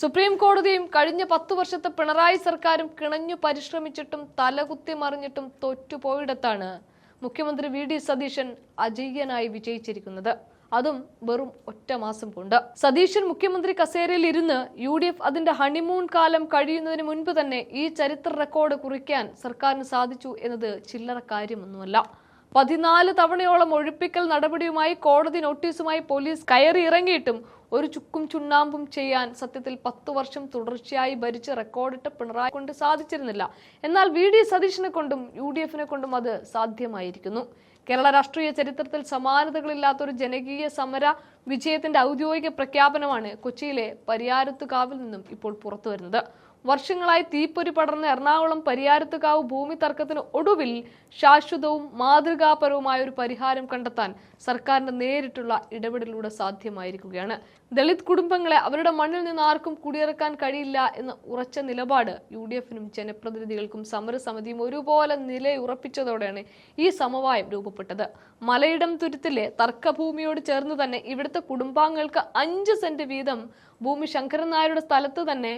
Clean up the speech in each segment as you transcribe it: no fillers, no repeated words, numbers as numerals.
Supreme കോടതിയും കഴിഞ്ഞ 10 വർഷത്തെ പിണറായി സർക്കാരും കിണഞ്ഞു പരിശ്രമിച്ചിട്ടും തലകുത്തി മറിഞ്ഞിട്ടും തോറ്റുപോയിടത്താണ് മുഖ്യമന്ത്രി വി.ഡി. സതീശൻ അജയ്യനായി വിജയിച്ചിരിക്കുന്നത്. അതും വെറും ഒറ്റ മാസം കൊണ്ട്. സതീശൻ മുഖ്യമന്ത്രി കസേരയിൽ ഇരുന്ന് UDF അതിന്റെ ഹണിമൂൺ കാലം കഴിയുന്നതിന് മുൻപ് തന്നെ ഈ ചരിത്ര റെക്കോർഡ് കുറിക്കാൻ സർക്കാരിന് സാധിച്ചു എന്നത് ചില്ലറ കാര്യമൊന്നുമല്ല. 14 തവണയോളം ഒഴിപ്പിക്കൽ നടപടിയുമായി കോടതി നോട്ടീസുമായി പോലീസ് കയറി ഇറങ്ങിയിട്ടും ഒരു ചുക്കും ചുണ്ണാമ്പും ചെയ്യാൻ സത്യത്തിൽ 10 വർഷം തുടർച്ചയായി ഭരിച്ച് റെക്കോർഡിട്ട് പിണറായി കൊണ്ട് സാധിച്ചിരുന്നില്ല. എന്നാൽ വി.ഡി. സതീശനെ കൊണ്ടും UDFനെ കൊണ്ടും അത് സാധ്യമായിരിക്കുന്നു. കേരള രാഷ്ട്രീയ ചരിത്രത്തിൽ സമാനതകളില്ലാത്ത ഒരു ജനകീയ സമര വിജയത്തിന്റെ ഔദ്യോഗിക പ്രഖ്യാപനമാണ് കൊച്ചിയിലെ പരിയാരത്തുകാവിൽ നിന്നും ഇപ്പോൾ പുറത്തുവരുന്നത്. വർഷങ്ങളായി തീപ്പൊരി പടർന്ന എറണാകുളം പരിയാരത്തുകാവ് ഭൂമി തർക്കത്തിന് ഒടുവിൽ ശാശ്വതവും മാതൃകാപരവുമായ ഒരു പരിഹാരം കണ്ടെത്താൻ സർക്കാരിന്റെ നേരിട്ടുള്ള ഇടപെടലിലൂടെ സാധ്യമായിരിക്കുകയാണ്. ദളിത് കുടുംബങ്ങളെ അവരുടെ മണ്ണിൽ നിന്ന് ആർക്കും കുടിയിറക്കാൻ കഴിയില്ല എന്ന ഉറച്ച നിലപാട് UDFനും ജനപ്രതിനിധികൾക്കും സമരസമിതിയും ഒരുപോലെ നിലയുറപ്പിച്ചതോടെയാണ് ഈ സമവായം രൂപപ്പെട്ടത്. മലയിടം തുരുത്തിലെ തർക്കഭൂമിയോട് ചേർന്ന് തന്നെ ഇവിടുത്തെ കുടുംബാംഗങ്ങൾക്ക് 5 സെന്റ് വീതം ഭൂമി ശങ്കരൻ നായരുടെ സ്ഥലത്ത് തന്നെ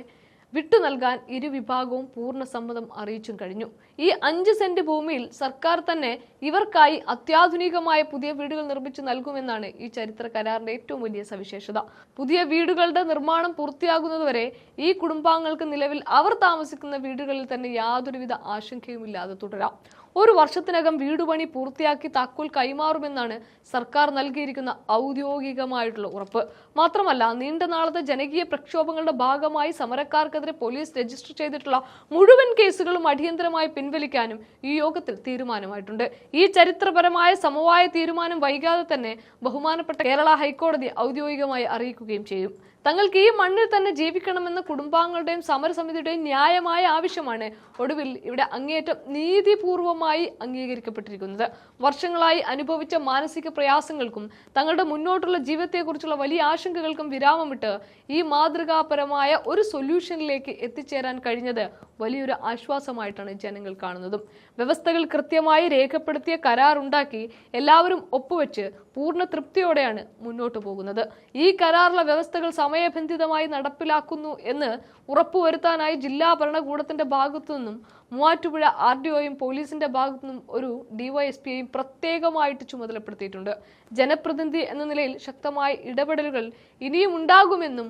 വിട്ടു നൽകാൻ ഇരുവിഭാഗവും പൂർണ്ണ സമ്മതം അറിയിച്ചും കഴിഞ്ഞു. ഈ 5 സെന്റ് ഭൂമിയിൽ സർക്കാർ തന്നെ ഇവർക്കായി അത്യാധുനികമായ പുതിയ വീടുകൾ നിർമ്മിച്ചു നൽകുമെന്നാണ് ഈ ചരിത്ര കരാറിന്റെ ഏറ്റവും വലിയ സവിശേഷത. പുതിയ വീടുകളുടെ നിർമ്മാണം പൂർത്തിയാകുന്നതുവരെ ഈ കുടുംബാംഗങ്ങൾക്ക് നിലവിൽ അവർ താമസിക്കുന്ന വീടുകളിൽ തന്നെ യാതൊരുവിധ ആശങ്കയുമില്ലാതെ തുടരാം. 1 വർഷത്തിനകം വീടുപണി പൂർത്തിയാക്കി താക്കോൽ കൈമാറുമെന്നാണ് സർക്കാർ നൽകിയിരിക്കുന്ന ഔദ്യോഗികമായിട്ടുള്ള ഉറപ്പ്. മാത്രമല്ല, നീണ്ട നാളത്തെ ജനകീയ പ്രക്ഷോഭങ്ങളുടെ ഭാഗമായി സമരക്കാർക്കെതിരെ പോലീസ് രജിസ്റ്റർ ചെയ്തിട്ടുള്ള മുഴുവൻ കേസുകളും അടിയന്തരമായി പിൻവലിക്കാനും ഈ യോഗത്തിൽ തീരുമാനമായിട്ടുണ്ട്. ഈ ചരിത്രപരമായ സമവായ തീരുമാനം വൈകാതെ തന്നെ ബഹുമാനപ്പെട്ട കേരള ഹൈക്കോടതി ഔദ്യോഗികമായി അറിയിക്കുകയും ചെയ്യും. തങ്ങൾക്ക് ഈ മണ്ണിൽ തന്നെ ജീവിക്കണമെന്ന കുടുംബാംഗങ്ങളുടെയും സമരസമിതിയുടെയും ന്യായമായ ആവശ്യമാണ് ഒടുവിൽ ഇവിടെ അങ്ങേയറ്റം നീതിപൂർവമായി അംഗീകരിക്കപ്പെട്ടിരിക്കുന്നത്. വർഷങ്ങളായി അനുഭവിച്ച മാനസിക പ്രയാസങ്ങൾക്കും തങ്ങളുടെ മുന്നോട്ടുള്ള ജീവിതത്തെക്കുറിച്ചുള്ള വലിയ ആശങ്കകൾക്കും വിരാമമിട്ട് ഈ മാതൃകാപരമായ ഒരു സൊല്യൂഷനിലേക്ക് എത്തിച്ചേരാൻ കഴിഞ്ഞത് വലിയൊരു ആശ്വാസമായിട്ടാണ് ജനങ്ങൾ കാണുന്നതും. വ്യവസ്ഥകൾ കൃത്യമായി രേഖപ്പെടുത്തിയ കരാറുണ്ടാക്കി എല്ലാവരും ഒപ്പുവെച്ച് പൂർണ്ണ തൃപ്തിയോടെയാണ് മുന്നോട്ട് പോകുന്നത്. ഈ കരാറിലെ വ്യവസ്ഥകൾ സമയബന്ധിതമായി നടപ്പിലാക്കുന്നു എന്ന് ഉറപ്പുവരുത്താനായി ജില്ലാ ഭരണകൂടത്തിന്റെ ഭാഗത്തു നിന്നും മൂവാറ്റുപുഴ RDOയും പോലീസിന്റെ ഭാഗത്തു നിന്നും ഒരു DYSPയെയും പ്രത്യേകമായിട്ട് ചുമതലപ്പെടുത്തിയിട്ടുണ്ട്. ജനപ്രതിനിധി എന്ന നിലയിൽ ശക്തമായ ഇടപെടലുകൾ ഇനിയും ഉണ്ടാകുമെന്നും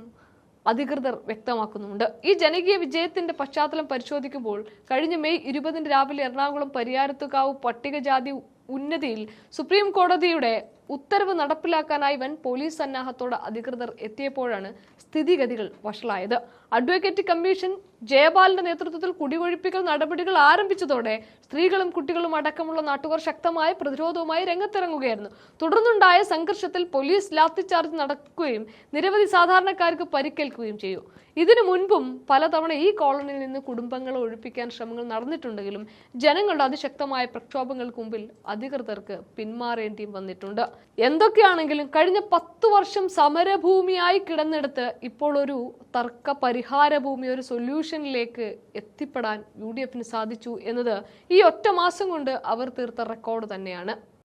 അധികൃതർ വ്യക്തമാക്കുന്നുണ്ട്. ഈ ജനകീയ വിജയത്തിന്റെ പശ്ചാത്തലം പരിശോധിക്കുമ്പോൾ കഴിഞ്ഞ മെയ് 20 രാവിലെ എറണാകുളം പരിയാരത്തുകാവ് പട്ടികജാതി ഉന്നതിയിൽ സുപ്രീം കോടതിയുടെ ഉത്തരവ് നടപ്പിലാക്കാനായി വൻ പോലീസ് സന്നാഹത്തോടെ അധികൃതർ എത്തിയപ്പോഴാണ് സ്ഥിതിഗതികൾ വഷളായത്. അഡ്വക്കേറ്റ് കമ്മീഷൻ ജയപാലിന്റെ നേതൃത്വത്തിൽ കുടിയൊഴിപ്പിക്കൽ നടപടികൾ ആരംഭിച്ചതോടെ സ്ത്രീകളും കുട്ടികളും അടക്കമുള്ള നാട്ടുകാർ ശക്തമായ പ്രതിരോധവുമായി രംഗത്തിറങ്ങുകയായിരുന്നു. തുടർന്നുണ്ടായ സംഘർഷത്തിൽ പോലീസ് ലാത്തിച്ചാർജ് നടക്കുകയും നിരവധി സാധാരണക്കാർക്ക് പരിക്കേൽക്കുകയും ചെയ്തു. ഇതിനു മുൻപും പലതവണ ഈ കോളനിയിൽ നിന്ന് കുടുംബങ്ങളെ ഒഴിപ്പിക്കാൻ ശ്രമങ്ങൾ നടന്നിട്ടുണ്ടെങ്കിലും ജനങ്ങളുടെ അതിശക്തമായ പ്രക്ഷോഭങ്ങൾക്ക് മുമ്പിൽ അധികൃതർക്ക് പിന്മാറേണ്ടിയും വന്നിട്ടുണ്ട്. എന്തൊക്കെയാണെങ്കിലും കഴിഞ്ഞ 10 വർഷം സമരഭൂമിയായി കിടന്നെടുത്ത് ഇപ്പോൾ ഒരു തർക്ക പരിഹാര ഭൂമി, ഒരു സൊല്യൂഷനിലേക്ക് എത്തിപ്പെടാൻ UDFന് സാധിച്ചു എന്നത് ഈ ഒറ്റ മാസം കൊണ്ട് അവർ തീർത്ത റെക്കോർഡ് തന്നെയാണ്.